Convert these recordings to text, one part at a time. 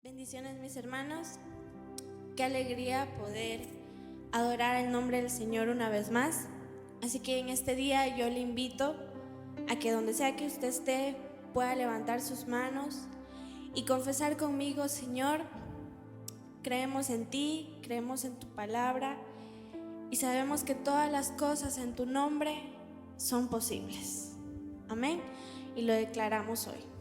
Bendiciones, mis hermanos. Qué alegría poder adorar el nombre del Señor una vez más. Así que en este día yo le invito a que donde sea que usted esté pueda levantar sus manos y confesar conmigo: Señor, creemos en ti, creemos en tu palabra y sabemos que todas las cosas en tu nombre son posibles. Amén. Y lo declaramos hoy.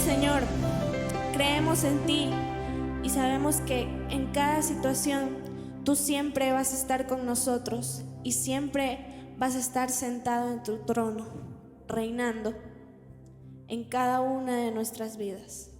Señor, creemos en ti y sabemos que en cada situación tú siempre vas a estar con nosotros y siempre vas a estar sentado en tu trono, reinando en cada una de nuestras vidas.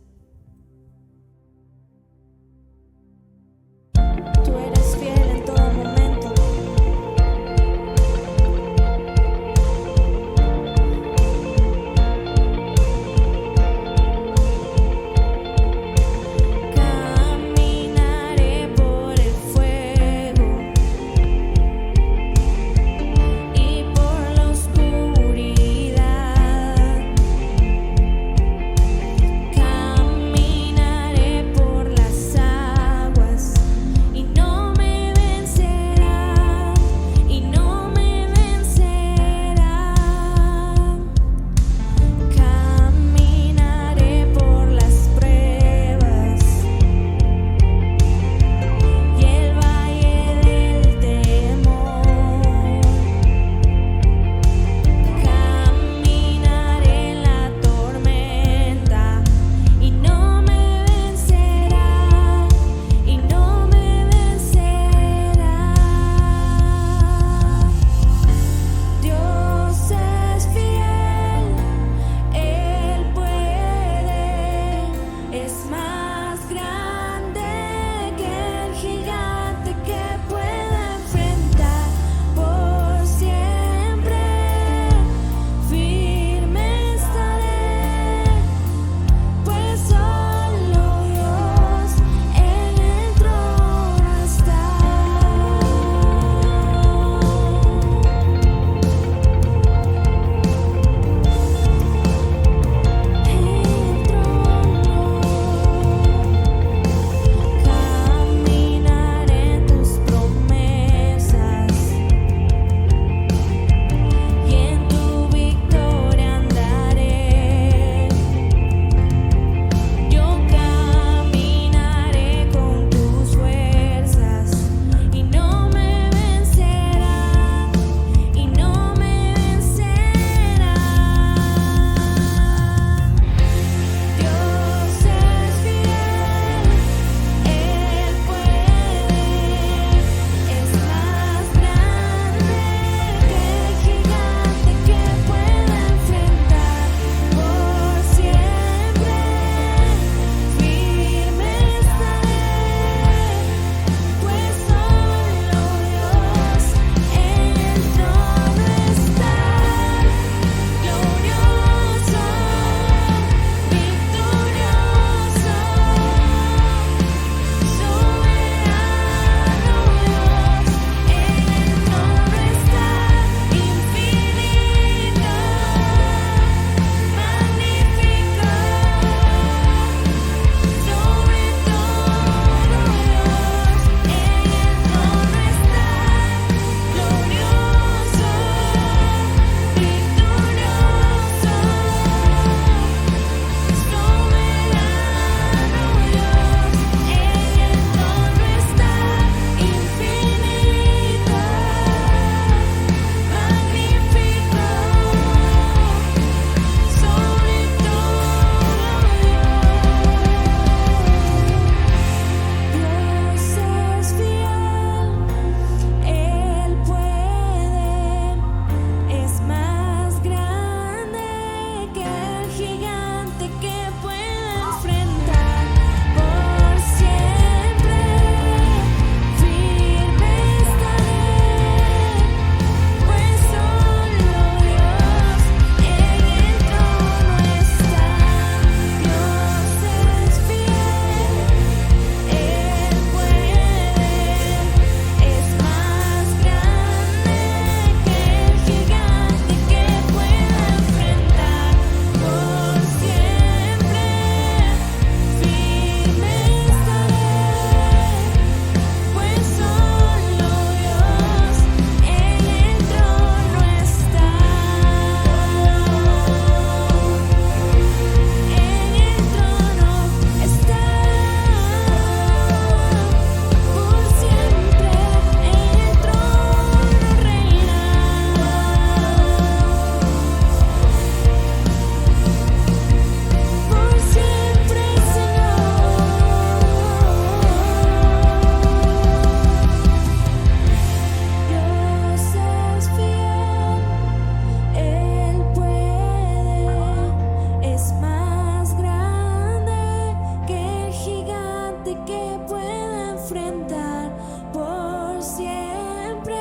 que pueda enfrentar por siempre.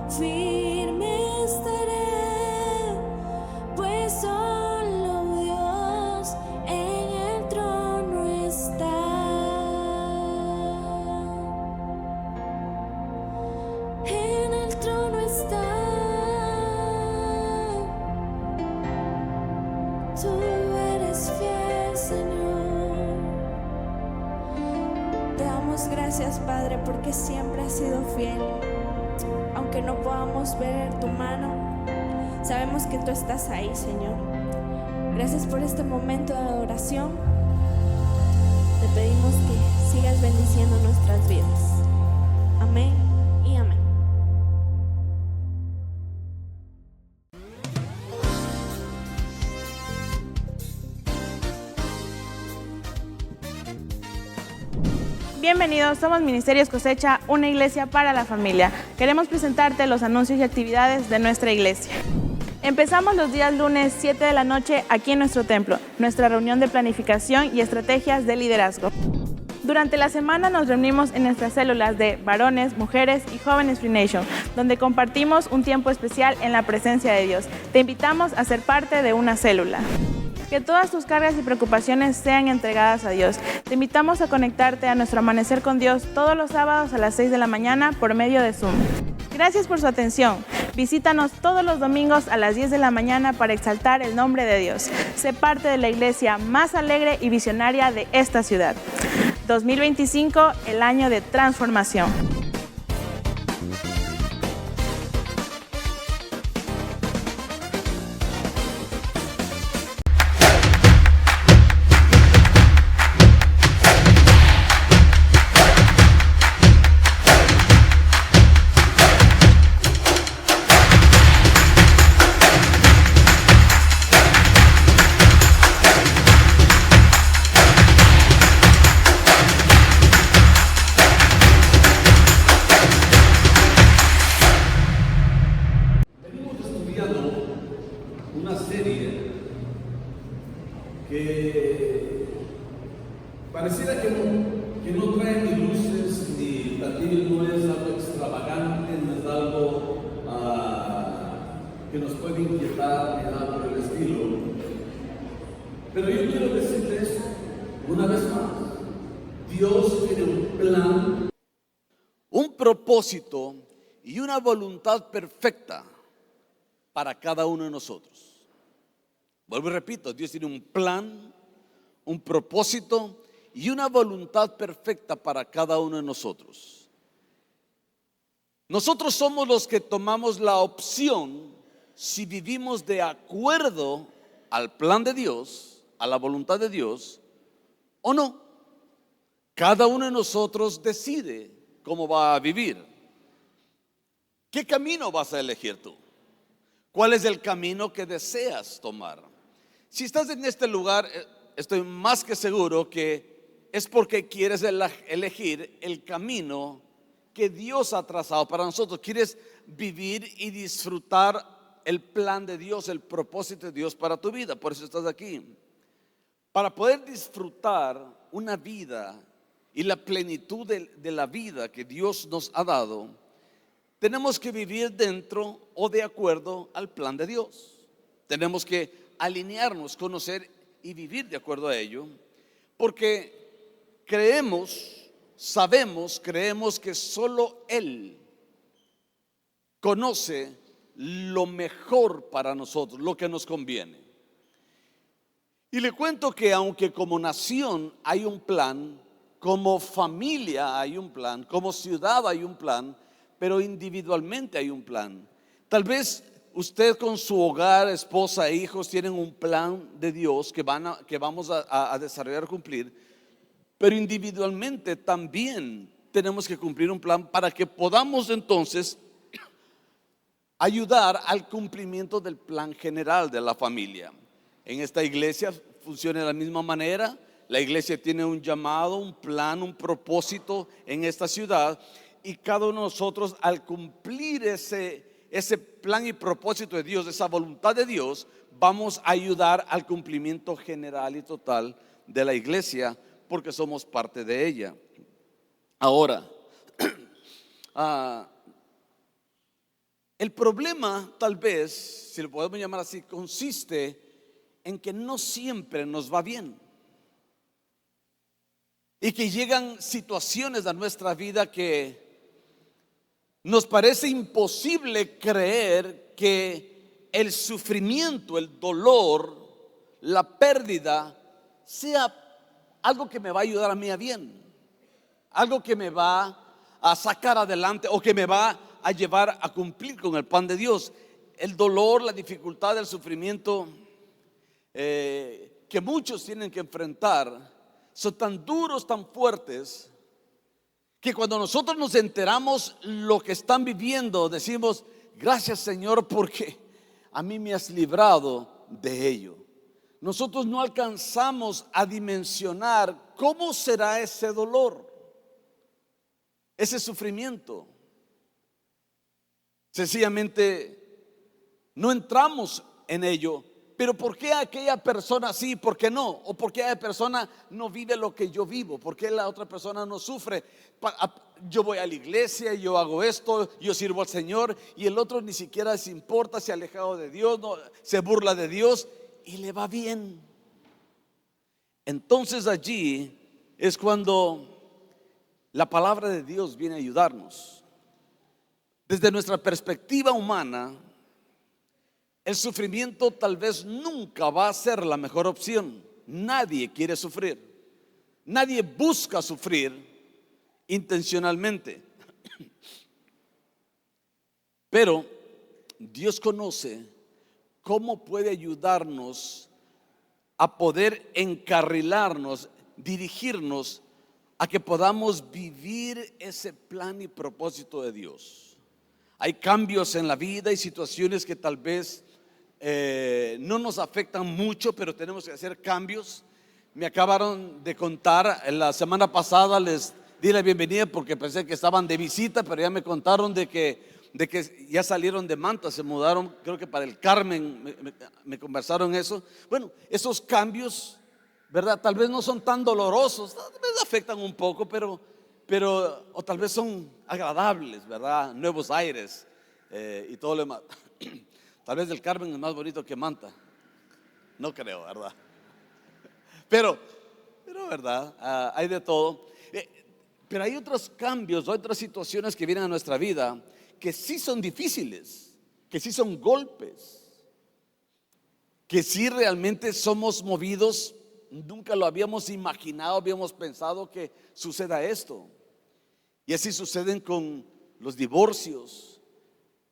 Firme estaré, pues solo Dios en el trono está. En el trono está. Tú eres fiel, Señor. Te damos gracias, Padre, porque siempre has sido fiel. Aunque no podamos ver tu mano, sabemos que tú estás ahí, Señor. Gracias por este momento de adoración. Te pedimos que sigas bendiciendo nuestras vidas. Amén y amén. Bienvenidos, somos Ministerios Cosecha, una iglesia para la familia. Queremos presentarte los anuncios y actividades de nuestra iglesia. Empezamos los días lunes 7 de la noche aquí en nuestro templo, nuestra reunión de planificación y estrategias de liderazgo. Durante la semana nos reunimos en nuestras células de varones, mujeres y jóvenes Free Nation, donde compartimos un tiempo especial en la presencia de Dios. Te invitamos a ser parte de una célula. Que todas tus cargas y preocupaciones sean entregadas a Dios. Te invitamos a conectarte a nuestro Amanecer con Dios todos los sábados a las 6 de la mañana por medio de Zoom. Gracias por su atención. Visítanos todos los domingos a las 10 de la mañana para exaltar el nombre de Dios. Sé parte de la iglesia más alegre y visionaria de esta ciudad. 2025, el año de transformación. Una serie que pareciera que no trae ni luces ni platillos, no es algo extravagante, no es algo que nos puede inquietar ni nada por el estilo. Pero yo quiero decirles una vez más, Dios tiene un plan, un propósito y una voluntad perfecta para cada uno de nosotros. Vuelvo y repito, Dios tiene un plan, un propósito y una voluntad perfecta para cada uno de nosotros. Nosotros somos los que tomamos la opción si vivimos de acuerdo al plan de Dios, a la voluntad de Dios o no. Cada uno de nosotros decide cómo va a vivir. ¿Qué camino vas a elegir tú? ¿Cuál es el camino que deseas tomar? Si estás en este lugar, estoy más que seguro que es porque quieres elegir el camino que Dios ha trazado para nosotros. Quieres vivir y disfrutar el plan de Dios, el propósito de Dios para tu vida. Por eso estás aquí. Para poder disfrutar una vida y la plenitud de la vida que Dios nos ha dado, tenemos que vivir dentro o de acuerdo al plan de Dios. Tenemos que alinearnos, conocer y vivir de acuerdo a ello, porque creemos que solo Él conoce lo mejor para nosotros, lo que nos conviene. Y le cuento que aunque como nación hay un plan, como familia hay un plan, como ciudad hay un plan, pero individualmente hay un plan. Tal vez usted con su hogar, esposa e hijos tienen un plan de Dios que vamos a desarrollar, cumplir, pero individualmente también tenemos que cumplir un plan para que podamos entonces ayudar al cumplimiento del plan general de la familia. En esta iglesia funciona de la misma manera. La iglesia tiene un llamado, un plan, un propósito en esta ciudad, y cada uno de nosotros, al cumplir ese plan y propósito de Dios, esa voluntad de Dios, vamos a ayudar al cumplimiento general y total de la iglesia porque somos parte de ella. Ahora, el problema, tal vez, si lo podemos llamar así, consiste en que no siempre nos va bien. Y que llegan situaciones a nuestra vida que nos parece imposible creer que el sufrimiento, el dolor, la pérdida sea algo que me va a ayudar a mí a bien, algo que me va a sacar adelante o que me va a llevar a cumplir con el plan de Dios. El dolor, la dificultad, el sufrimiento que muchos tienen que enfrentar son tan duros, tan fuertes, que cuando nosotros nos enteramos lo que están viviendo, decimos: gracias, Señor, porque a mí me has librado de ello. Nosotros no alcanzamos a dimensionar cómo será ese dolor, ese sufrimiento. Sencillamente no entramos en ello. Pero ¿por qué aquella persona sí, por qué no? ¿O por qué aquella persona no vive lo que yo vivo? ¿Por qué la otra persona no sufre? Yo voy a la iglesia, yo hago esto, yo sirvo al Señor, y el otro ni siquiera se importa, se ha alejado de Dios, no, se burla de Dios y le va bien. Entonces allí es cuando la palabra de Dios viene a ayudarnos. Desde nuestra perspectiva humana, el sufrimiento tal vez nunca va a ser la mejor opción. Nadie quiere sufrir. Nadie busca sufrir intencionalmente. Pero Dios conoce cómo puede ayudarnos a poder encarrilarnos, dirigirnos a que podamos vivir ese plan y propósito de Dios. Hay cambios en la vida y situaciones que tal vez no nos afectan mucho, pero tenemos que hacer cambios. Me acabaron de contar, la semana pasada les di la bienvenida porque pensé que estaban de visita, pero ya me contaron de que ya salieron de Manta, se mudaron, creo que para el Carmen, me conversaron eso. Bueno, esos cambios, ¿verdad? Tal vez no son tan dolorosos, tal vez afectan un poco, pero o tal vez son agradables, ¿verdad? Nuevos aires y todo lo demás. Tal vez el Carmen es más bonito que Manta. No creo, ¿verdad? Pero ¿verdad? Hay de todo. Pero hay otros cambios, otras situaciones que vienen a nuestra vida que sí son difíciles, que sí son golpes, que sí realmente somos movidos. Nunca lo habíamos imaginado, habíamos pensado que suceda esto. Y así suceden con los divorcios,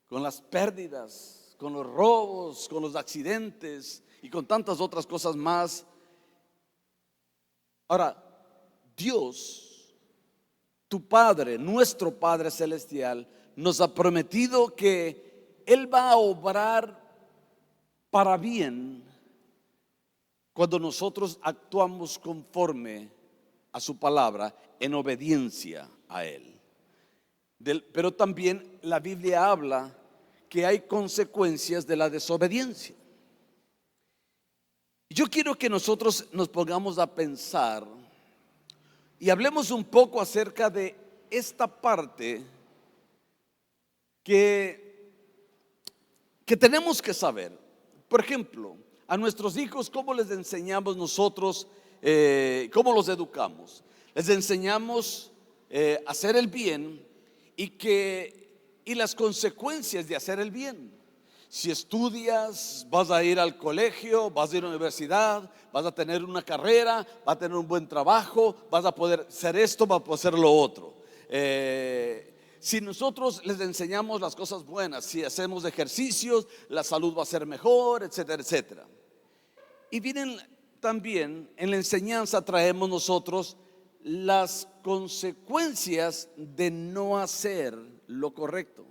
con las pérdidas, con los robos, con los accidentes y con tantas otras cosas más. Ahora, Dios, tu Padre, nuestro Padre Celestial, nos ha prometido que Él va a obrar para bien cuando nosotros actuamos conforme a su palabra, en obediencia a Él. Pero también la Biblia habla que hay consecuencias de la desobediencia. Yo quiero que nosotros nos pongamos a pensar y hablemos un poco acerca de esta parte que tenemos que saber. Por ejemplo, a nuestros hijos, ¿cómo les enseñamos nosotros? ¿Cómo los educamos? Les enseñamos a hacer el bien y las consecuencias de hacer el bien. Si estudias, vas a ir al colegio, vas a ir a la universidad, vas a tener una carrera, vas a tener un buen trabajo, vas a poder hacer esto, vas a poder hacer lo otro. Si nosotros les enseñamos las cosas buenas, si hacemos ejercicios, la salud va a ser mejor, etcétera, etcétera. Y vienen también en la enseñanza, traemos nosotros las consecuencias de no hacer lo correcto.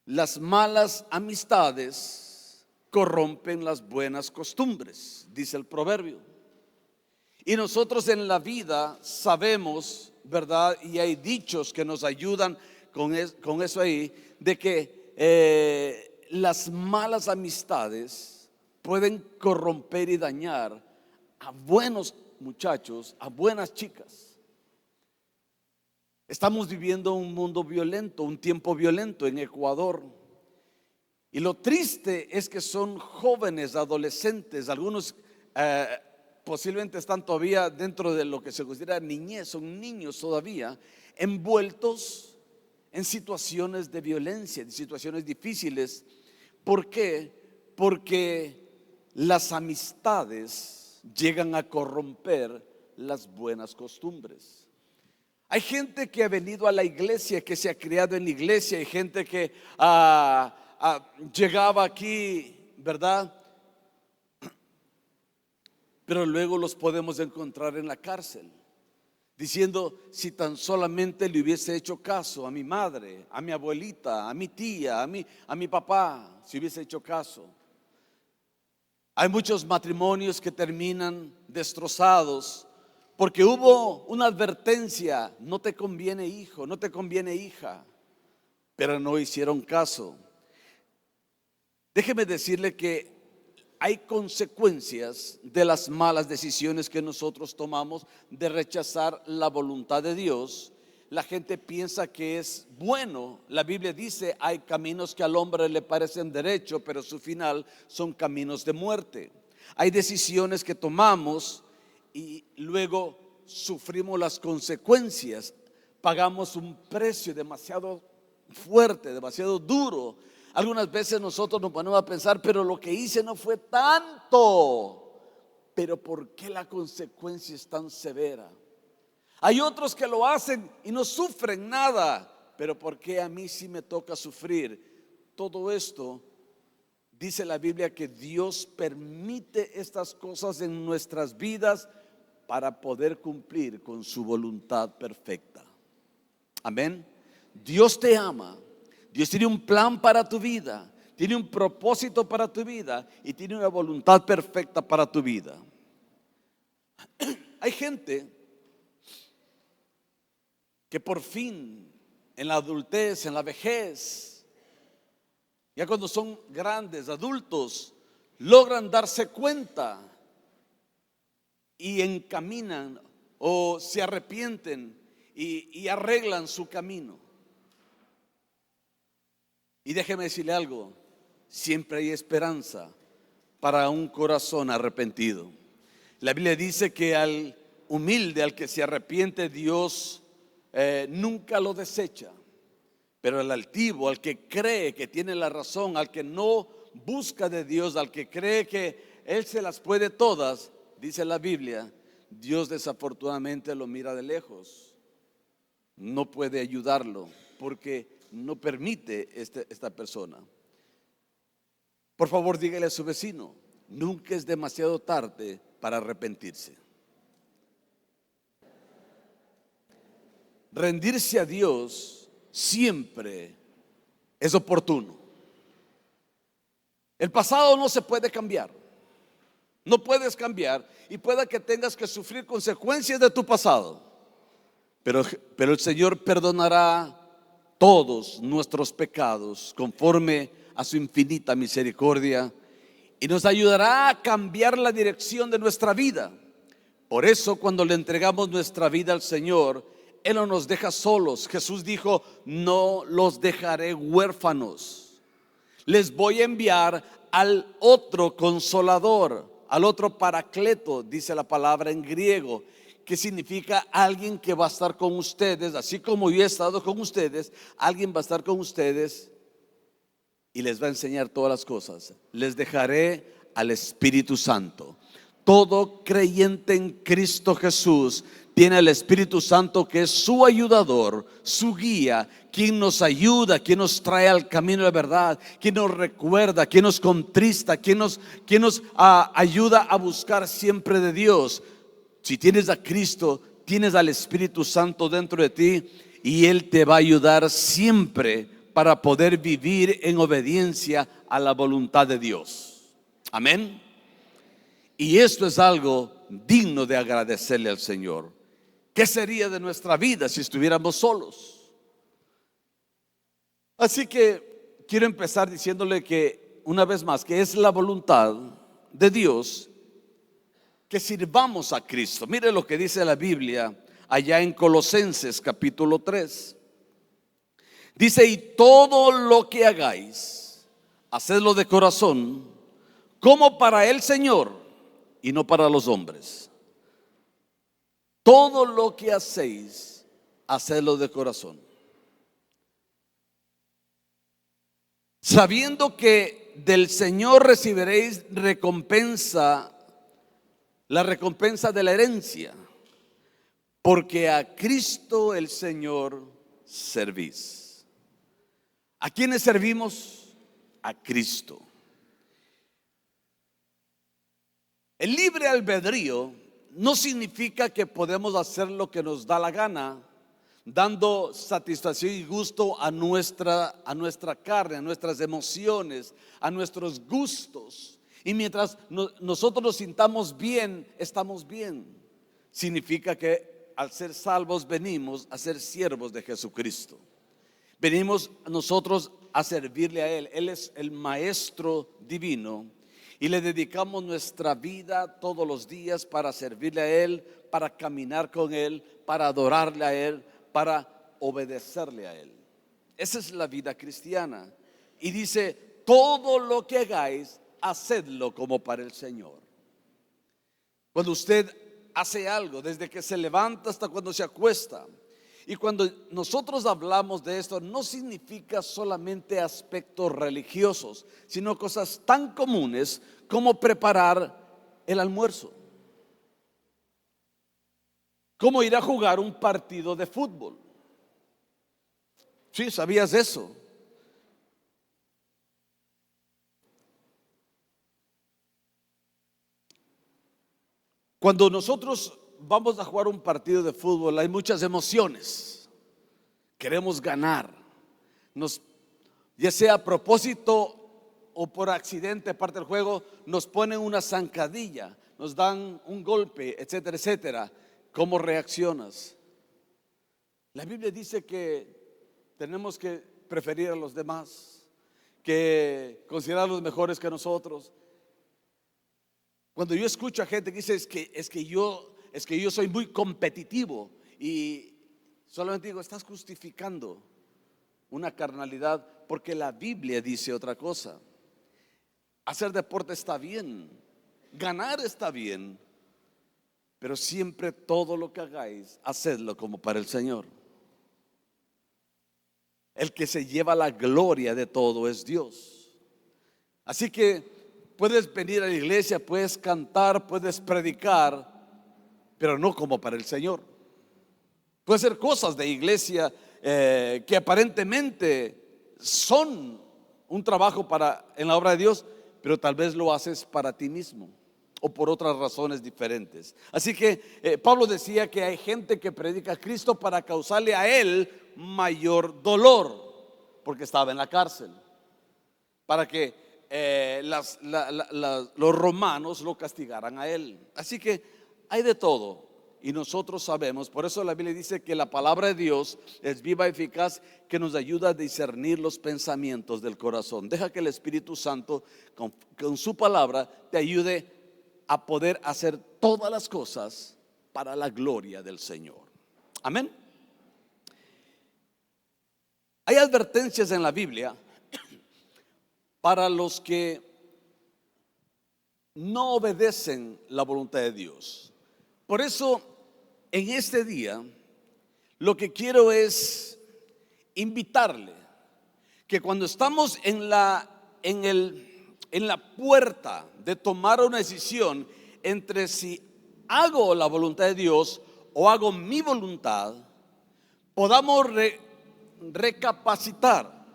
Las malas amistades corrompen las buenas costumbres, dice el proverbio. Y nosotros en la vida sabemos, ¿verdad? Y hay dichos que nos ayudan con eso ahí, de que las malas amistades pueden corromper y dañar a buenos muchachos, a buenas chicas. Estamos viviendo un mundo violento, un tiempo violento en Ecuador. Y lo triste es que son jóvenes, adolescentes, algunos posiblemente están todavía dentro de lo que se considera niñez, son niños todavía, envueltos en situaciones de violencia, en situaciones difíciles. ¿Por qué? Porque las amistades llegan a corromper las buenas costumbres. Hay gente que ha venido a la iglesia, que se ha criado en la iglesia, hay gente que llegaba aquí, ¿verdad? Pero luego los podemos encontrar en la cárcel, diciendo: si tan solamente le hubiese hecho caso a mi madre, a mi abuelita, a mi tía, a mi papá, si hubiese hecho caso. Hay muchos matrimonios que terminan destrozados porque hubo una advertencia: no te conviene hijo, no te conviene hija, pero no hicieron caso. Déjeme decirle que hay consecuencias de las malas decisiones que nosotros tomamos de rechazar la voluntad de Dios. La gente piensa que es bueno. La Biblia dice: hay caminos que al hombre le parecen derecho, pero su final son caminos de muerte. Hay decisiones que tomamos y luego sufrimos las consecuencias. Pagamos un precio demasiado fuerte, demasiado duro. Algunas veces nosotros nos ponemos a pensar: pero lo que hice no fue tanto, pero ¿por qué la consecuencia es tan severa? Hay otros que lo hacen y no sufren nada, pero ¿por qué a mí sí me toca sufrir? Todo esto, dice la Biblia, que Dios permite estas cosas en nuestras vidas para poder cumplir con su voluntad perfecta. Amén. Dios te ama. Dios tiene un plan para tu vida, tiene un propósito para tu vida y tiene una voluntad perfecta para tu vida. Hay gente que por fin en la adultez, en la vejez, ya cuando son grandes, adultos, logran darse cuenta y encaminan o se arrepienten y arreglan su camino. Y déjeme decirle algo: siempre hay esperanza para un corazón arrepentido. La Biblia dice que al humilde, al que se arrepiente, Dios nunca lo desecha. Pero al altivo, al que cree que tiene la razón, al que no busca de Dios, al que cree que Él se las puede todas, dice la Biblia, Dios desafortunadamente lo mira de lejos. No puede ayudarlo porque no permite esta persona. Por favor, dígale a su vecino: nunca es demasiado tarde para arrepentirse. Rendirse a Dios siempre es oportuno. El pasado no se puede cambiar. No puedes cambiar y pueda que tengas que sufrir consecuencias de tu pasado. Pero el Señor perdonará todos nuestros pecados conforme a su infinita misericordia y nos ayudará a cambiar la dirección de nuestra vida. Por eso, cuando le entregamos nuestra vida al Señor, Él no nos deja solos. Jesús dijo: no los dejaré huérfanos, les voy a enviar al otro consolador, al otro paracleto, dice la palabra en griego, que significa alguien que va a estar con ustedes, así como yo he estado con ustedes. Alguien va a estar con ustedes y les va a enseñar todas las cosas. Les dejaré al Espíritu Santo. Todo creyente en Cristo Jesús tiene al Espíritu Santo, que es su ayudador, su guía, quien nos ayuda, quien nos trae al camino de la verdad, quien nos recuerda, quien nos contrista, quien nos ayuda a buscar siempre de Dios. Si tienes a Cristo, tienes al Espíritu Santo dentro de ti y Él te va a ayudar siempre para poder vivir en obediencia a la voluntad de Dios. Amén. Y esto es algo digno de agradecerle al Señor. ¿Qué sería de nuestra vida si estuviéramos solos? Así que quiero empezar diciéndole que, una vez más, que es la voluntad de Dios que sirvamos a Cristo. Mire lo que dice la Biblia allá en Colosenses capítulo 3. Dice: y todo lo que hagáis, hacedlo de corazón, como para el Señor y no para los hombres. Todo lo que hacéis, hacedlo de corazón, sabiendo que del Señor recibiréis recompensa, la recompensa de la herencia, porque a Cristo el Señor servís. ¿A quiénes servimos? A Cristo. El libre albedrío no significa que podemos hacer lo que nos da la gana, dando satisfacción y gusto a nuestra carne, a nuestras emociones, a nuestros gustos. Y mientras nosotros nos sintamos bien, estamos bien. Significa que al ser salvos venimos a ser siervos de Jesucristo. Venimos nosotros a servirle a Él. Él es el Maestro divino y le dedicamos nuestra vida todos los días para servirle a Él, para caminar con Él, para adorarle a Él, para obedecerle a Él. Esa es la vida cristiana. Y dice: todo lo que hagáis, hacedlo como para el Señor. Cuando usted hace algo, desde que se levanta hasta cuando se acuesta, y cuando nosotros hablamos de esto, no significa solamente aspectos religiosos, sino cosas tan comunes como preparar el almuerzo, como ir a jugar un partido de fútbol. ¿Sí? ¿Sabías eso? Cuando nosotros vamos a jugar un partido de fútbol, hay muchas emociones. Queremos ganar. Ya sea a propósito o por accidente, parte del juego, nos ponen una zancadilla, nos dan un golpe, etcétera, etcétera. ¿Cómo reaccionas? La Biblia dice que tenemos que preferir a los demás, que considerarlos mejores que nosotros. Cuando yo escucho a gente que dice es que yo soy muy competitivo, y solamente digo: estás justificando una carnalidad, porque la Biblia dice otra cosa. Hacer deporte está bien, ganar está bien, pero siempre todo lo que hagáis, hacedlo como para el Señor. El que se lleva la gloria de todo es Dios. Así que puedes venir a la iglesia, puedes cantar, puedes predicar, pero no como para el Señor. Puede ser cosas de iglesia que aparentemente son un trabajo en la obra de Dios, pero tal vez lo haces para ti mismo o por otras razones diferentes. Así que Pablo decía que hay gente que predica a Cristo para causarle a él mayor dolor, porque estaba en la cárcel, para que los romanos lo castigaran a él. Así que hay de todo, y nosotros sabemos. Por eso la Biblia dice que la palabra de Dios es viva y eficaz, que nos ayuda a discernir los pensamientos del corazón. Deja que el Espíritu Santo con su palabra te ayude a poder hacer todas las cosas para la gloria del Señor. Amén. Hay advertencias en la Biblia para los que no obedecen la voluntad de Dios. Por eso, en este día, lo que quiero es invitarle que cuando estamos en la puerta de tomar una decisión entre si hago la voluntad de Dios o hago mi voluntad, podamos recapacitar,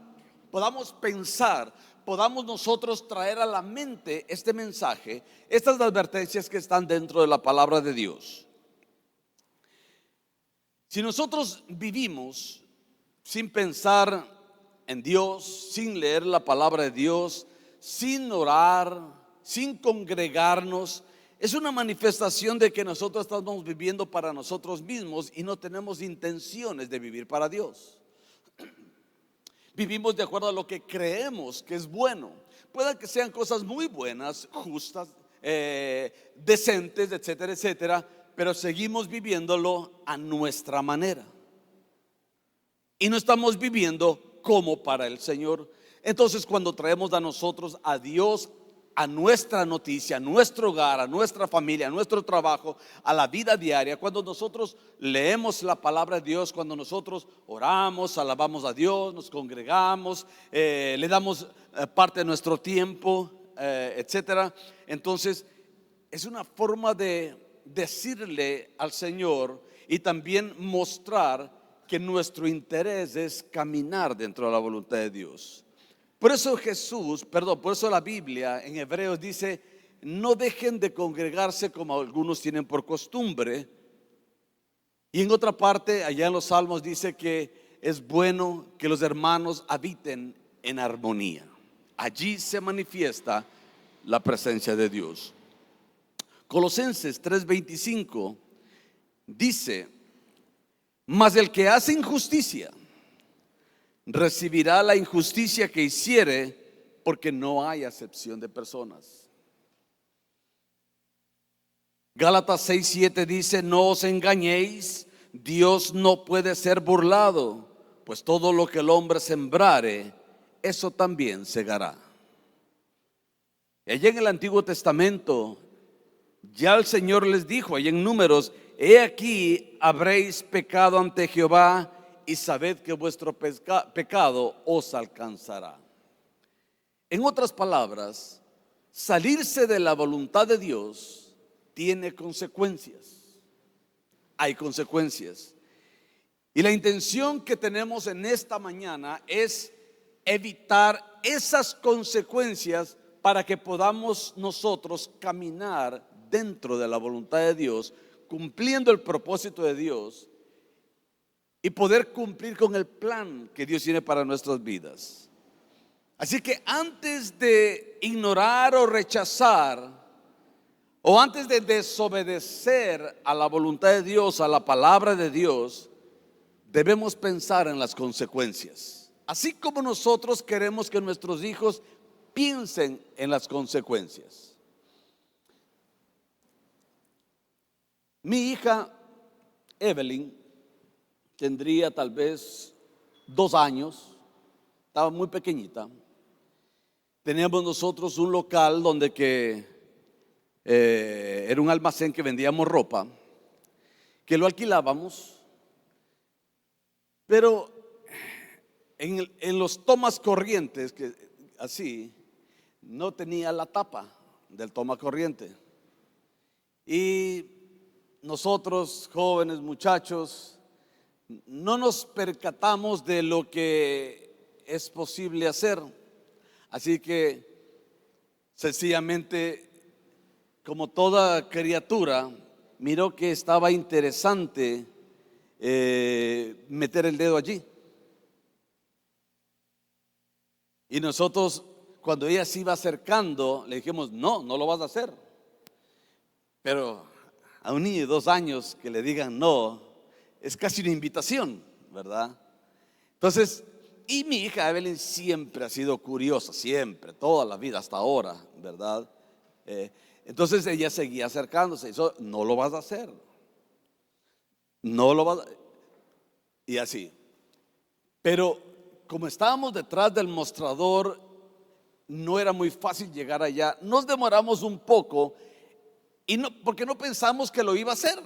podamos pensar, podamos nosotros traer a la mente este mensaje, estas advertencias que están dentro de la palabra de Dios. Si nosotros vivimos sin pensar en Dios, sin leer la palabra de Dios, sin orar, sin congregarnos, es una manifestación de que nosotros estamos viviendo para nosotros mismos y no tenemos intenciones de vivir para Dios. Vivimos de acuerdo a lo que creemos que es bueno. Puede que sean cosas muy buenas, justas, decentes, etcétera, etcétera, pero seguimos viviéndolo a nuestra manera. Y no estamos viviendo como para el Señor. Entonces, cuando traemos a nosotros a Dios, a nuestra noticia, a nuestro hogar, a nuestra familia, a nuestro trabajo, a la vida diaria, cuando nosotros leemos la palabra de Dios, cuando nosotros oramos, alabamos a Dios, nos congregamos, le damos parte de nuestro tiempo, etcétera, entonces es una forma de decirle al Señor y también mostrar que nuestro interés es caminar dentro de la voluntad de Dios. Por eso por eso la Biblia en Hebreos dice: no dejen de congregarse como algunos tienen por costumbre. Y en otra parte, allá en los Salmos, dice que es bueno que los hermanos habiten en armonía. Allí se manifiesta la presencia de Dios. Colosenses 3:25 dice: mas el que hace injusticia recibirá la injusticia que hiciere, porque no hay acepción de personas. Gálatas 6:7 dice: no os engañéis, Dios no puede ser burlado, pues todo lo que el hombre sembrare, eso también segará. Y allá en el Antiguo Testamento, ya el Señor les dijo, allá en Números: he aquí, habréis pecado ante Jehová, y sabed que vuestro pecado os alcanzará. En otras palabras, salirse de la voluntad de Dios tiene consecuencias. Hay consecuencias. Y la intención que tenemos en esta mañana es evitar esas consecuencias para que podamos nosotros caminar dentro de la voluntad de Dios, cumpliendo el propósito de Dios y poder cumplir con el plan que Dios tiene para nuestras vidas. Así que antes de ignorar o rechazar, o antes de desobedecer a la voluntad de Dios, a la palabra de Dios, debemos pensar en las consecuencias. Así como nosotros queremos que nuestros hijos piensen en las consecuencias. Mi hija Evelyn tendría tal vez 2 años, estaba muy pequeñita. Teníamos nosotros un local donde era un almacén que vendíamos ropa, que lo alquilábamos, pero en los tomas corrientes, que así, no tenía la tapa del toma corriente. Y nosotros, jóvenes muchachos, no nos percatamos de lo que es posible hacer. Así que sencillamente, como toda criatura, miró que estaba interesante meter el dedo allí. Y nosotros, cuando ella se iba acercando, le dijimos: no lo vas a hacer. Pero a un niño de 2 años que le digan no, es casi una invitación, ¿verdad? Entonces, y mi hija Evelyn siempre ha sido curiosa, siempre, toda la vida hasta ahora, ¿verdad? Entonces ella seguía acercándose. Eso, no lo vas a hacer, no lo vas a... Y así. Pero como estábamos detrás del mostrador, no era muy fácil llegar allá. Nos demoramos un poco, y no, porque no pensamos que lo iba a hacer.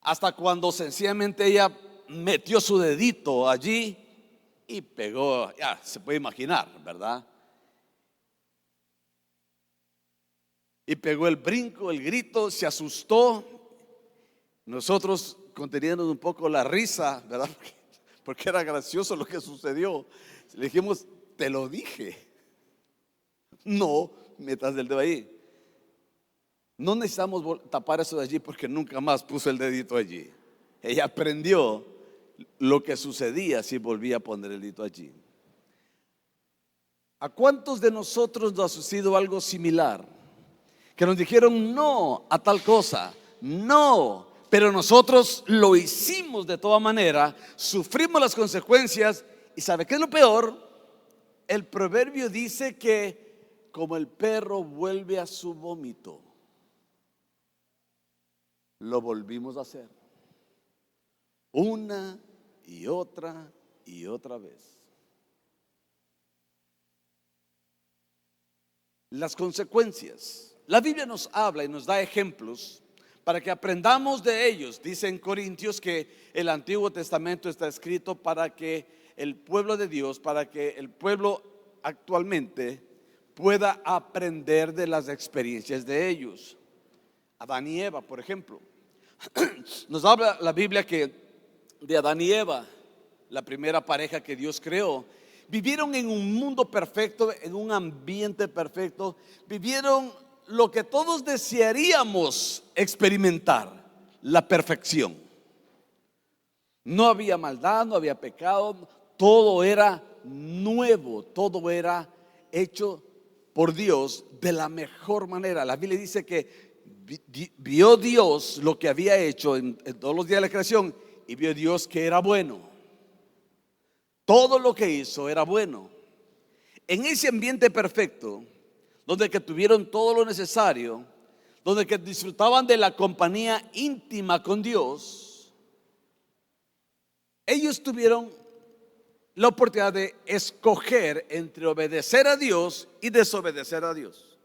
Hasta cuando sencillamente ella metió su dedito allí y pegó, ya se puede imaginar, ¿verdad? Y pegó el brinco, el grito, se asustó. Nosotros, conteniendo un poco la risa, ¿verdad? Porque era gracioso lo que sucedió. Le dijimos: te lo dije, no metas el dedo ahí. No necesitamos tapar eso de allí, porque nunca más puso el dedito allí. Ella aprendió lo que sucedía si volvía a poner el dedito allí. ¿A cuántos de nosotros nos ha sucedido algo similar? Que nos dijeron no a tal cosa, no, pero nosotros lo hicimos de toda manera, sufrimos las consecuencias. ¿Y sabe qué es lo peor? El proverbio dice que como el perro vuelve a su vómito, lo volvimos a hacer una y otra vez. Las consecuencias. La Biblia nos habla y nos da ejemplos para que aprendamos de ellos. Dice en Corintios que el Antiguo Testamento está escrito para que el pueblo de Dios, para que el pueblo actualmente pueda aprender de las experiencias de ellos. Adán y Eva, por ejemplo. Nos habla la Biblia que de Adán y Eva, la primera pareja que Dios creó, vivieron en un mundo perfecto, en un ambiente perfecto, vivieron lo que todos desearíamos experimentar, la perfección. No había maldad, no había pecado, todo era nuevo, todo era hecho por Dios de la mejor manera. La Biblia dice que vio Dios lo que había hecho en todos los días de la creación y vio Dios que era bueno. Todo lo que hizo era bueno. En ese ambiente perfecto, donde que tuvieron todo lo necesario, donde que disfrutaban de la compañía íntima con Dios, ellos tuvieron la oportunidad de escoger entre obedecer a Dios y desobedecer a Dios.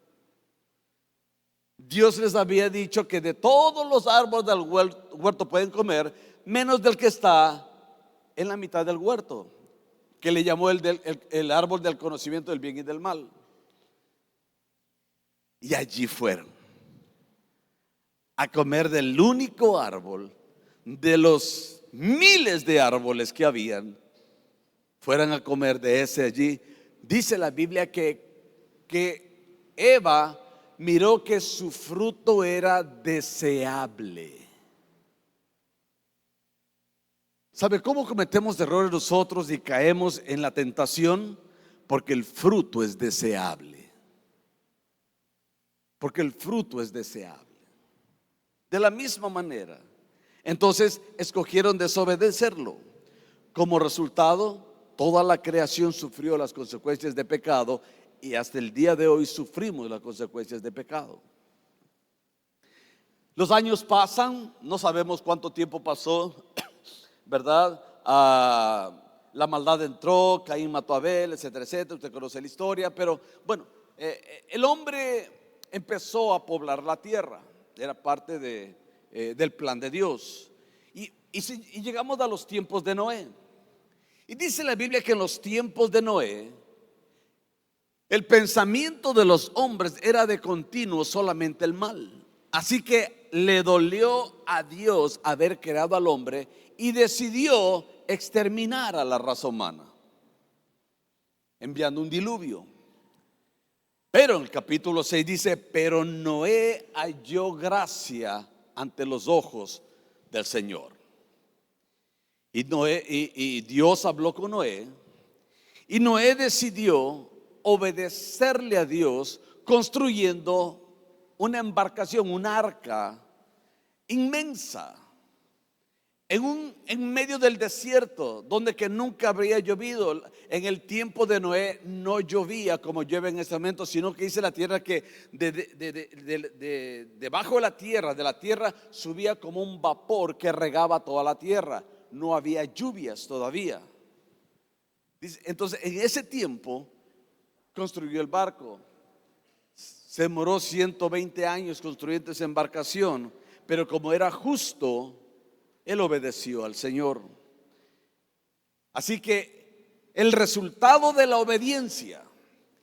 Dios les había dicho que de todos los árboles del huerto pueden comer, menos del que está en la mitad del huerto, que le llamó el árbol del conocimiento del bien y del mal. Y allí fueron a comer del único árbol de los miles de árboles que habían. Fueran a comer de ese allí. Dice la Biblia que Eva miró que su fruto era deseable. ¿Sabe cómo cometemos errores nosotros y caemos en la tentación? Porque el fruto es deseable. Porque el fruto es deseable. De la misma manera, entonces escogieron desobedecerlo. Como resultado, toda la creación sufrió las consecuencias de pecado y hasta el día de hoy sufrimos las consecuencias de pecado. Los años pasan, no sabemos cuánto tiempo pasó, ¿verdad? La maldad entró, Caín mató a Abel, etcétera, etcétera. Usted conoce la historia, pero bueno, el hombre empezó a poblar la tierra. Era parte del plan de Dios. Y llegamos a los tiempos de Noé. Y dice la Biblia que en los tiempos de Noé, el pensamiento de los hombres era de continuo solamente el mal. Así que le dolió a Dios haber creado al hombre y decidió exterminar a la raza humana, enviando un diluvio. Pero en el capítulo 6 dice: pero Noé halló gracia ante los ojos del Señor. Y Dios habló con Noé, y Noé decidió obedecerle a Dios construyendo una embarcación, un arca inmensa, en medio del desierto, donde que nunca habría llovido. En el tiempo de Noé no llovía como llueve en este momento, sino que dice la tierra que debajo de la tierra subía como un vapor que regaba toda la tierra. No había lluvias todavía. Entonces en ese tiempo construyó el barco. Se demoró 120 años construyendo esa embarcación, pero como era justo, él obedeció al Señor. Así que el resultado de la obediencia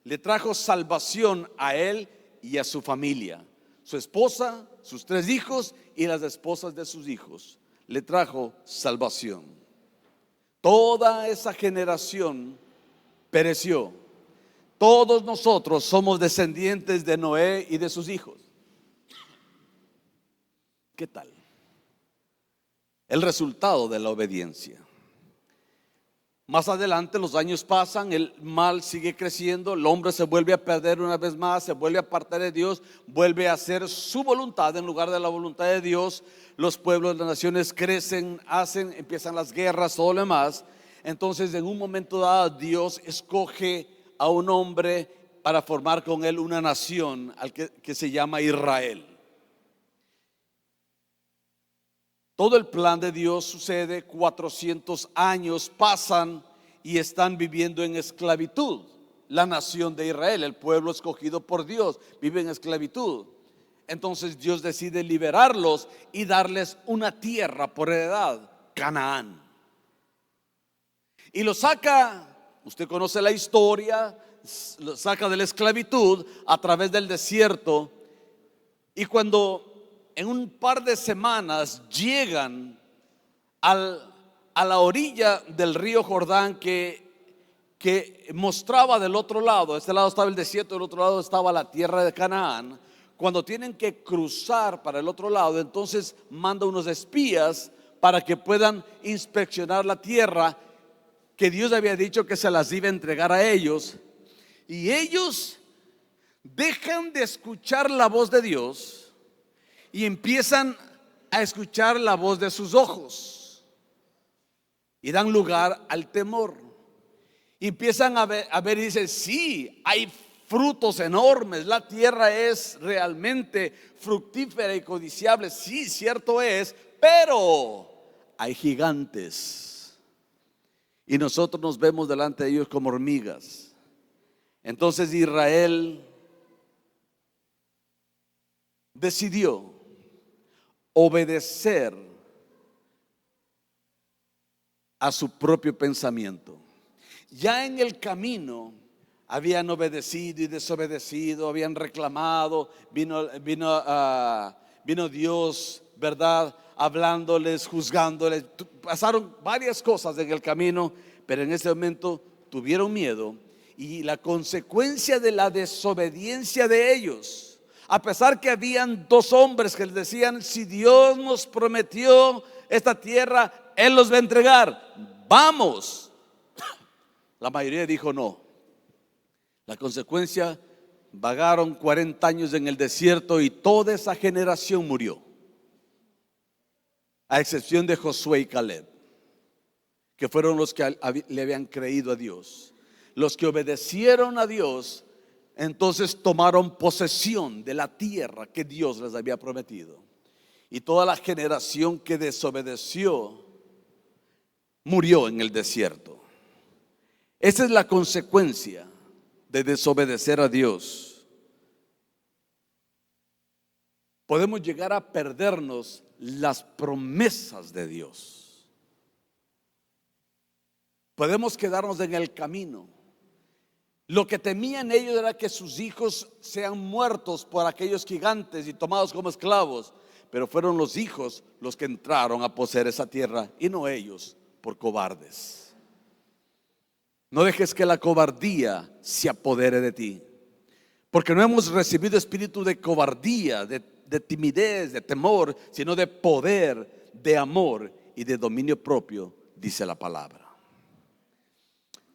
le trajo salvación a él y a su familia. Su esposa, sus 3 hijos y las esposas de sus hijos. Le trajo salvación. Toda esa generación pereció. Todos nosotros somos descendientes de Noé y de sus hijos. ¿Qué tal? El resultado de la obediencia. Más adelante los años pasan, el mal sigue creciendo, el hombre se vuelve a perder una vez más, se vuelve a apartar de Dios, vuelve a hacer su voluntad en lugar de la voluntad de Dios. Los pueblos, las naciones crecen, empiezan las guerras, todo lo demás. Entonces en un momento dado Dios escoge a un hombre para formar con él una nación que se llama Israel. Todo el plan de Dios sucede, 400 años pasan y están viviendo en esclavitud. La nación de Israel, el pueblo escogido por Dios, vive en esclavitud. Entonces Dios decide liberarlos y darles una tierra por heredad, Canaán. Y lo saca, usted conoce la historia, lo saca de la esclavitud a través del desierto. Y cuando en un par de semanas llegan a la orilla del río Jordán que mostraba del otro lado, de este lado estaba el desierto, del otro lado estaba la tierra de Canaán. Cuando tienen que cruzar para el otro lado, entonces manda unos espías para que puedan inspeccionar la tierra que Dios había dicho que se las iba a entregar a ellos. Y ellos dejan de escuchar la voz de Dios y empiezan a escuchar la voz de sus ojos y dan lugar al temor. Y empiezan a ver y dicen: sí, hay frutos enormes, la tierra es realmente fructífera y codiciable, sí, cierto es, pero hay gigantes y nosotros nos vemos delante de ellos como hormigas. Entonces Israel decidió obedecer a su propio pensamiento. Ya en el camino habían obedecido y desobedecido, habían reclamado, vino Dios, ¿verdad? Hablándoles, juzgándoles. Pasaron varias cosas en el camino, pero en ese momento tuvieron miedo. Y la consecuencia de la desobediencia de ellos, a pesar que habían dos hombres que les decían: si Dios nos prometió esta tierra, Él los va a entregar, vamos. La mayoría dijo no. La consecuencia, vagaron 40 años en el desierto y toda esa generación murió, a excepción de Josué y Caleb, que fueron los que le habían creído a Dios. Los que obedecieron a Dios, entonces tomaron posesión de la tierra que Dios les había prometido. Y toda la generación que desobedeció murió en el desierto. Esa es la consecuencia de desobedecer a Dios. Podemos llegar a perdernos las promesas de Dios. Podemos quedarnos en el camino. Lo que temían ellos era que sus hijos sean muertos por aquellos gigantes y tomados como esclavos, pero fueron los hijos los que entraron a poseer esa tierra y no ellos, por cobardes. No dejes que la cobardía se apodere de ti, porque no hemos recibido espíritu de cobardía, de timidez, de temor, sino de poder, de amor y de dominio propio, dice la palabra.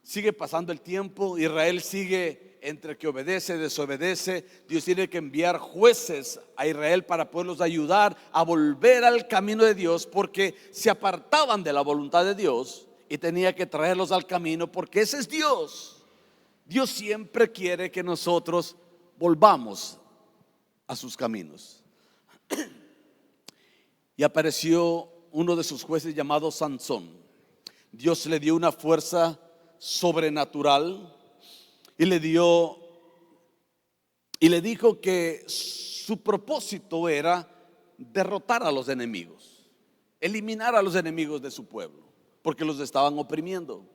Sigue pasando el tiempo, Israel sigue entre que obedece, desobedece. Dios tiene que enviar jueces a Israel para poderlos ayudar a volver al camino de Dios, porque se apartaban de la voluntad de Dios y tenía que traerlos al camino, porque ese es Dios. Dios siempre quiere que nosotros volvamos a sus caminos. Y apareció uno de sus jueces llamado Sansón. Dios le dio una fuerza sobrenatural y le dijo que su propósito era derrotar a los enemigos, eliminar a los enemigos de su pueblo, porque los estaban oprimiendo.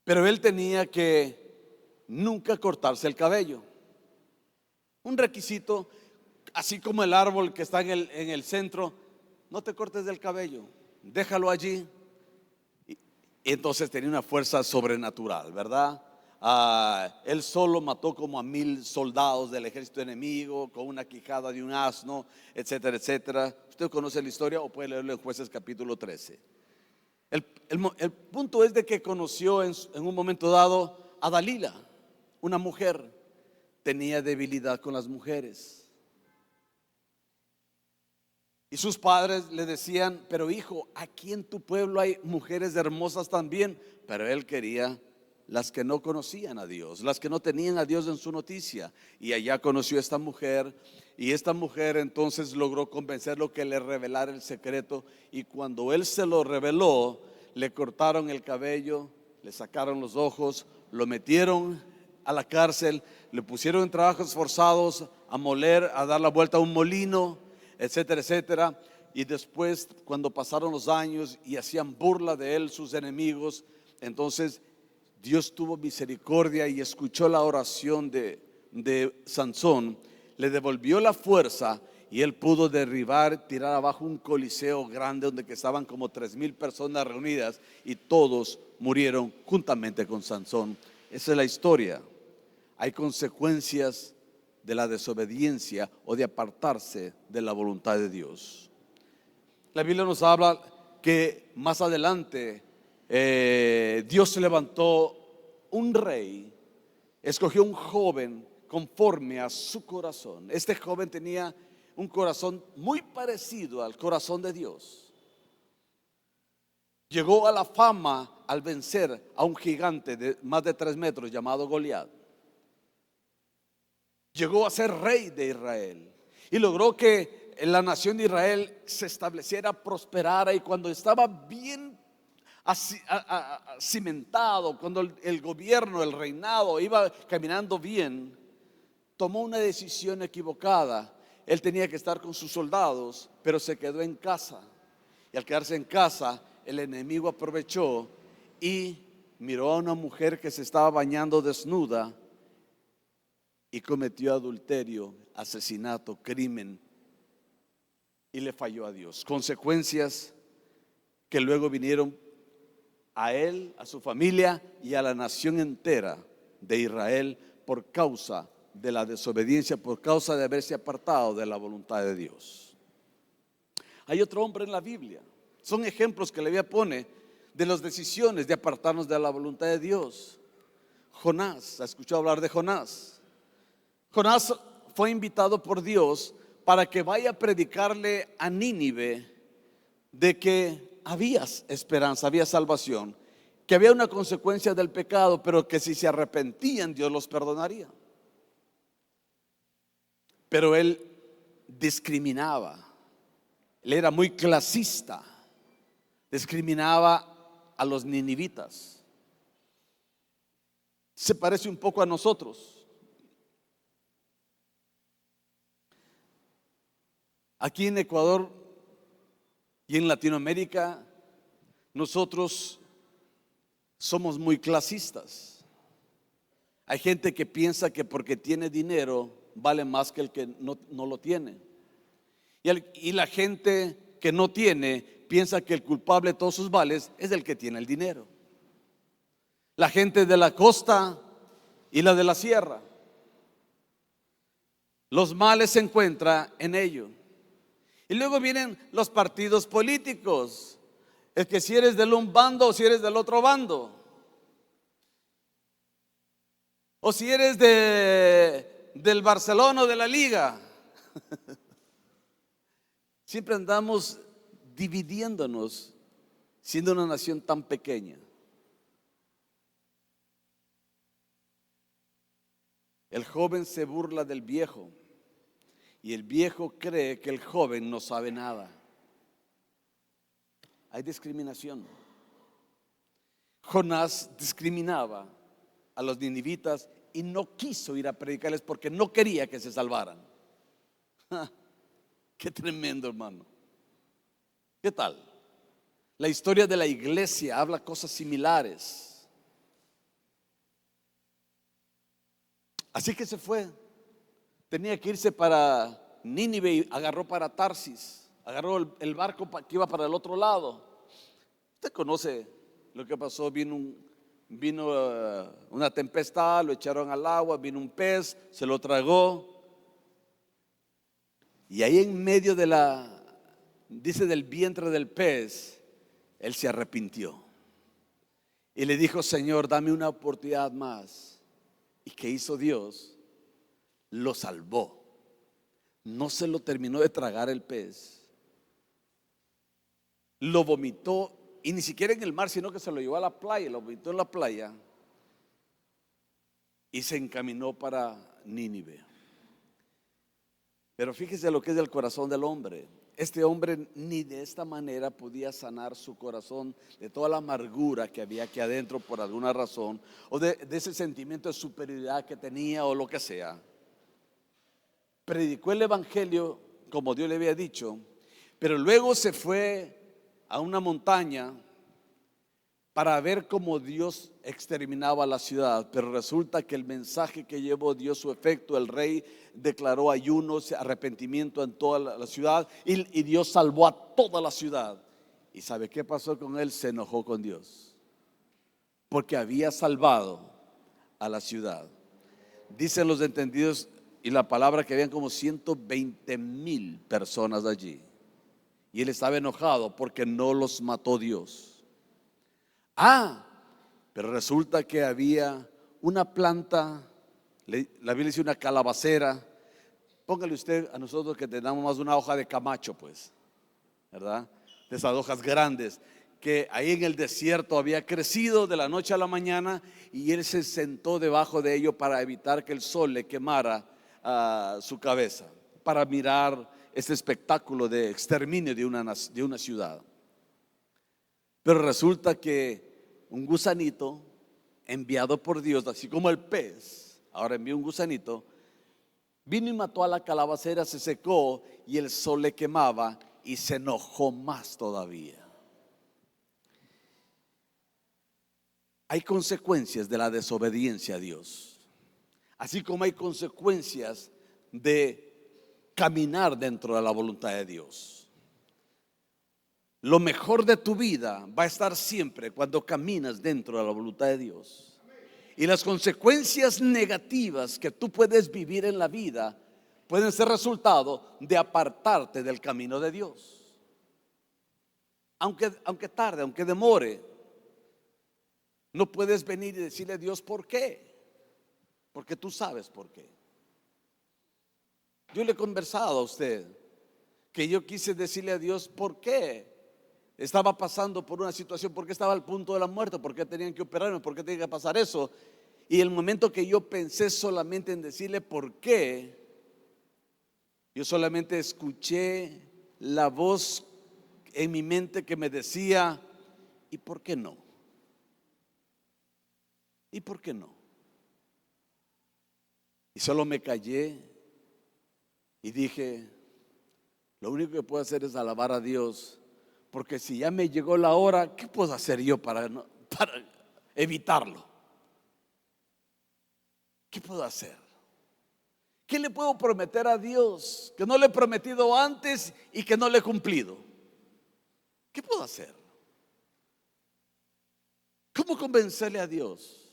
Pero él tenía que nunca cortarse el cabello. Un requisito, así como el árbol que está en el centro: no te cortes del cabello, déjalo allí. Y entonces tenía una fuerza sobrenatural, ¿verdad? Él solo mató como a 1000 soldados del ejército enemigo con una quijada de un asno, etcétera, etcétera. Usted conoce la historia o puede leerlo en Jueces capítulo 13. El punto es de que conoció en un momento dado a Dalila, una mujer. Tenía debilidad con las mujeres. Y sus padres le decían: pero hijo, aquí en tu pueblo hay mujeres hermosas también. Pero él quería las que no conocían a Dios, las que no tenían a Dios en su noticia. Y allá conoció a esta mujer, y esta mujer entonces logró convencerlo que le revelara el secreto. Y cuando él se lo reveló, le cortaron el cabello, le sacaron los ojos, lo metieron a la cárcel, le pusieron en trabajos forzados, a moler, a dar la vuelta a un molino, etcétera, etcétera. Y después, cuando pasaron los años y hacían burla de él sus enemigos, entonces Dios tuvo misericordia y escuchó la oración de Sansón, le devolvió la fuerza y él pudo derribar, tirar abajo un coliseo grande donde que estaban como 3,000 personas reunidas, y todos murieron juntamente con Sansón. Esa es la historia. Hay consecuencias de la desobediencia o de apartarse de la voluntad de Dios. La Biblia nos habla que más adelante Dios se levantó un rey, escogió un joven conforme a su corazón. Este joven tenía un corazón muy parecido al corazón de Dios. Llegó a la fama al vencer a un gigante de más de 3 metros llamado Goliat. Llegó a ser rey de Israel y logró que la nación de Israel se estableciera, prosperara, y cuando estaba bien cimentado, cuando el gobierno, el reinado iba caminando bien, tomó una decisión equivocada. Él tenía que estar con sus soldados, pero se quedó en casa, y al quedarse en casa, el enemigo aprovechó y miró a una mujer que se estaba bañando desnuda y cometió adulterio, asesinato, crimen, y le falló a Dios. Consecuencias que luego vinieron a él, a su familia y a la nación entera de Israel por causa de la desobediencia, por causa de haberse apartado de la voluntad de Dios. Hay otro hombre en la Biblia, son ejemplos que la Biblia pone de las decisiones de apartarnos de la voluntad de Dios. Jonás, ¿ha escuchado hablar de Jonás? Jonás fue invitado por Dios para que vaya a predicarle a Nínive de que había esperanza, había salvación, que había una consecuencia del pecado, pero que si se arrepentían, Dios los perdonaría. Pero él discriminaba, él era muy clasista, discriminaba a los ninivitas. Se parece un poco a nosotros. Aquí en Ecuador y en Latinoamérica, nosotros somos muy clasistas. Hay gente que piensa que porque tiene dinero vale más que el que no lo tiene. Y la gente que no tiene piensa que el culpable de todos sus males es el que tiene el dinero. La gente de la costa y la de la sierra, los males se encuentran en ello. Y luego vienen los partidos políticos. Es que si eres del un bando o si eres del otro bando, o si eres del Barcelona o de la Liga. Siempre andamos dividiéndonos, siendo una nación tan pequeña. El joven se burla del viejo, y el viejo cree que el joven no sabe nada. Hay discriminación. Jonás discriminaba a los ninivitas y no quiso ir a predicarles porque no quería que se salvaran. Qué tremendo, hermano. ¿Qué tal? La historia de la iglesia habla cosas similares. Así que se fue. Tenía que irse para Nínive y agarró para Tarsis. Agarró el barco que iba para el otro lado. Usted conoce lo que pasó. Vino una tempestad, lo echaron al agua, vino un pez, se lo tragó. Y ahí en medio dice del vientre del pez, él se arrepintió. Y le dijo: Señor, dame una oportunidad más. ¿Y qué hizo Dios? Lo salvó. No se lo terminó de tragar el pez. Lo vomitó, y ni siquiera en el mar, sino que se lo llevó a la playa, lo vomitó en la playa. y se encaminó para Nínive. Pero fíjese lo que es el corazón del hombre. Este hombre ni de esta manera podía sanar su corazón de toda la amargura que había aquí adentro por alguna razón, o de ese sentimiento de superioridad que tenía o lo que sea. Predicó el evangelio como Dios le había dicho, pero luego se fue a una montaña para ver cómo Dios exterminaba la ciudad. Pero resulta que el mensaje que llevó dio su efecto. El rey declaró ayunos, arrepentimiento en toda la ciudad, y Dios salvó a toda la ciudad. ¿Y sabe qué pasó con él? Se enojó con Dios porque había salvado a la ciudad. Dicen los entendidos y la palabra que habían como 120,000 personas allí, y él estaba enojado porque no los mató Dios. Pero resulta que había una planta, la Biblia dice una calabacera. Póngale usted a nosotros que tenemos más de una hoja de camacho, pues, ¿verdad? De esas hojas grandes, que ahí en el desierto había crecido de la noche a la mañana, y él se sentó debajo de ello para evitar que el sol le quemara su cabeza, para mirar este espectáculo de exterminio de una ciudad. Pero resulta que un gusanito enviado por Dios, así como el pez, ahora envió un gusanito, vino y mató a la calabacera, se secó y el sol le quemaba y se enojó más todavía. Hay consecuencias de la desobediencia a Dios, así como hay consecuencias de caminar dentro de la voluntad de Dios. Lo mejor de tu vida va a estar siempre cuando caminas dentro de la voluntad de Dios. Y las consecuencias negativas que tú puedes vivir en la vida pueden ser resultado de apartarte del camino de Dios. Aunque tarde, aunque demore, no puedes venir y decirle a Dios por qué, porque tú sabes por qué. Yo le he conversado a usted que yo quise decirle a Dios por qué estaba pasando por una situación, por qué estaba al punto de la muerte, por qué tenían que operarme, por qué tenía que pasar eso. Y el momento que yo pensé solamente en decirle por qué, yo solamente escuché la voz en mi mente que me decía: ¿y por qué no? ¿Y por qué no? Y solo me callé y dije: lo único que puedo hacer es alabar a Dios, porque si ya me llegó la hora, ¿qué puedo hacer yo para evitarlo? ¿Qué puedo hacer? ¿Qué le puedo prometer a Dios que no le he prometido antes y que no le he cumplido? ¿Qué puedo hacer? ¿Cómo convencerle a Dios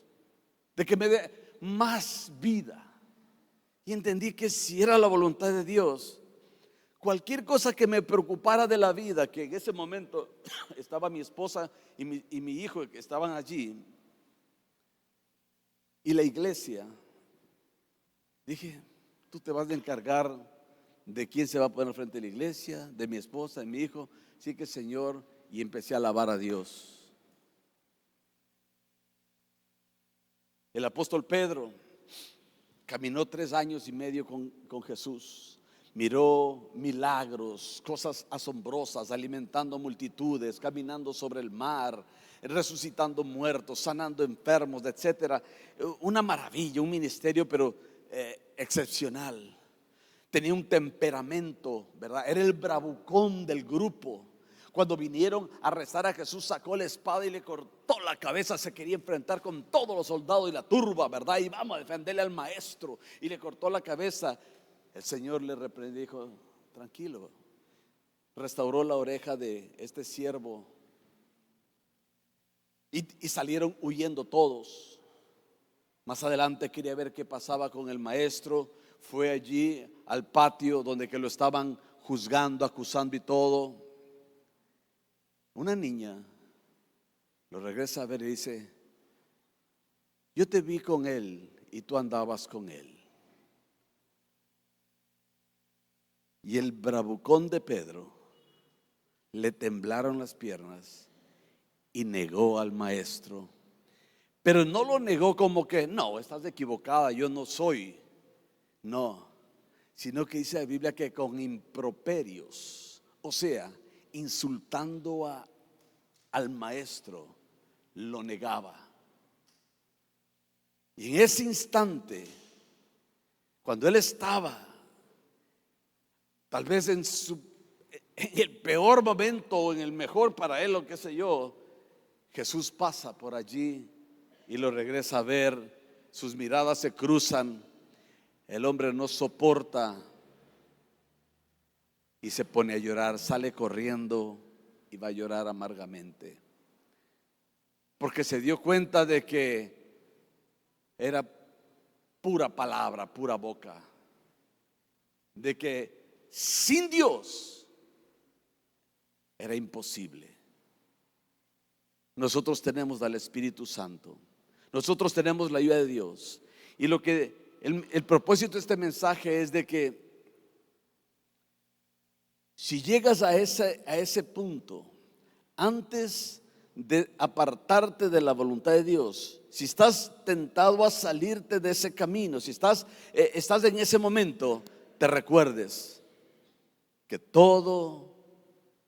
de que me dé más vida? Y entendí que si era la voluntad de Dios, cualquier cosa que me preocupara de la vida, que en ese momento estaba mi esposa y mi hijo que estaban allí, y la iglesia, dije: tú te vas a encargar de quién se va a poner frente a la iglesia, de mi esposa, de mi hijo. Así que, Señor, y empecé a alabar a Dios. El apóstol Pedro caminó 3 años y medio con Jesús. Miró milagros, cosas asombrosas, alimentando multitudes, caminando sobre el mar, resucitando muertos, sanando enfermos, etcétera. Una maravilla, un ministerio, pero excepcional. Tenía un temperamento, ¿verdad? Era el bravucón del grupo. Cuando vinieron a arrestar a Jesús, sacó la espada y le cortó la cabeza. Se quería enfrentar con todos los soldados y la turba, ¿verdad? Y vamos a defenderle al maestro. Y le cortó la cabeza. El Señor le reprendió y dijo: tranquilo. Restauró la oreja de este siervo. Y salieron huyendo todos. Más adelante quería ver qué pasaba con el maestro. Fue allí al patio donde que lo estaban juzgando, acusando y todo. Una niña lo regresa a ver y dice: yo te vi con él y tú andabas con él. Y el bravucón de Pedro le temblaron las piernas y negó al maestro. Pero no lo negó como que, no, estás equivocada, yo no soy. No, sino que dice la Biblia que con improperios, o sea, insultando al maestro, lo negaba. Y en ese instante, cuando él estaba, tal vez en el peor momento o en el mejor para él, o qué sé yo, Jesús pasa por allí y lo regresa a ver. Sus miradas se cruzan. El hombre no soporta y se pone a llorar, sale corriendo y va a llorar amargamente, porque se dio cuenta de que era pura palabra, pura boca, de que sin Dios era imposible. Nosotros tenemos al Espíritu Santo, nosotros tenemos la ayuda de Dios, y lo que el propósito de este mensaje es de que si llegas a ese punto, antes de apartarte de la voluntad de Dios, si estás tentado a salirte de ese camino, si estás en ese momento, te recuerdes que todo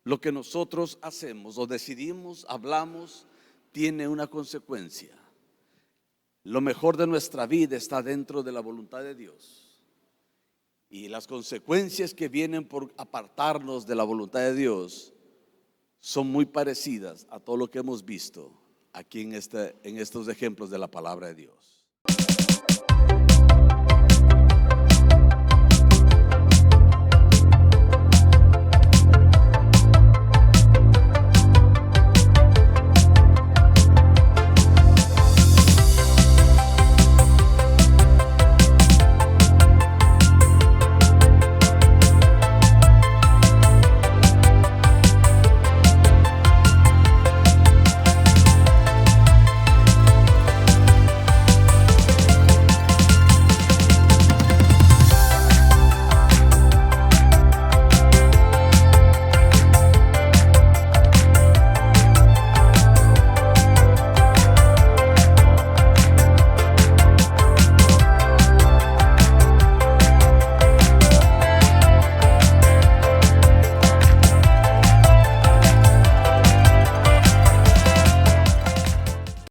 lo que nosotros hacemos o decidimos, hablamos, tiene una consecuencia. Lo mejor de nuestra vida está dentro de la voluntad de Dios. Y las consecuencias que vienen por apartarnos de la voluntad de Dios son muy parecidas a todo lo que hemos visto aquí en estos ejemplos de la palabra de Dios.